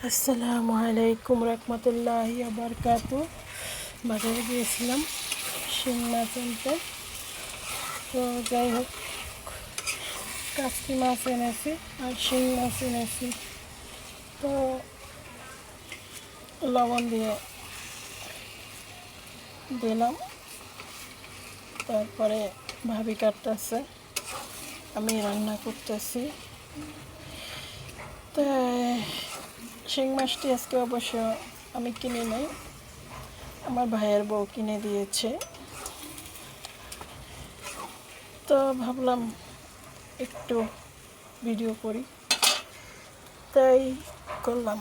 আসসালামু আলাইকুম রহমতুল্লাহি বারকাতু। বাজারে গিয়েছিলাম শিং মাছ আনতে। তো যাই হোক, কাচকি মাছ এনেছি আর শিং মাছ এনেছি। তো লবণ দিয়ে দিলাম, তারপরে ভাবি কাটতেছে, আমি রান্না করতেছি। তাই শিং মাছটি আজকে অবশ্য আমি কিনে নেই, আমার ভাইয়ের বউ কিনে দিয়েছে। তো ভাবলাম একটু ভিডিও করি, তাই করলাম।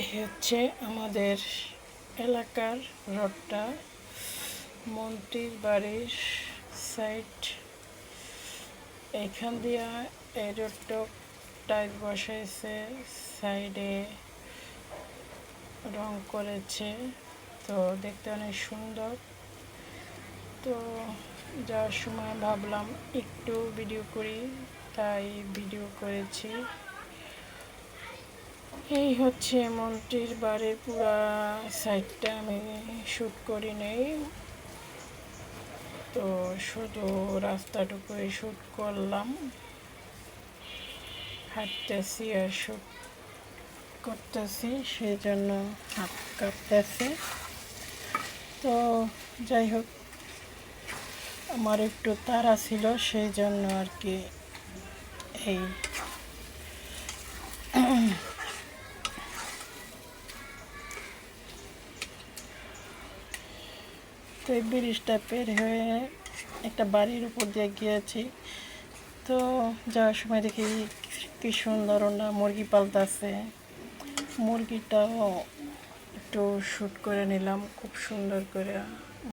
এই হচ্ছে আমাদের এলাকার রোডটা, মন্ত্রীর বাড়ির সাইড। এইখান দিয়া এই রোডটা টাইপ বসাইছে, সাইডে রং করেছে, তো দেখতে অনেক সুন্দর। তো যাওয়ার সময় ভাবলাম একটু ভিডিও করি, তাই ভিডিও করেছি। এই হচ্ছে মন্ত্রীর বাড়ির পুরা সাইডটা আমি শ্যুট করি নেই, তো শুধু রাস্তাটুকুই শ্যুট করলাম। হাঁটতেছি আর শ্যুট করতেছি, সেই জন্য হাত কাঁপতেছে। তো যাই হোক, আমার একটু তাড়া ছিল, সেই জন্য আর কি। এই তো এই ব্রিজটা পের হয়ে একটা বাড়ির উপর দিয়ে গিয়েছি। তো যাওয়ার সময় দেখি কি সুন্দর না মুরগি পালতাছে, মুরগিটাও একটু শ্যুট করে নিলাম খুব সুন্দর করে।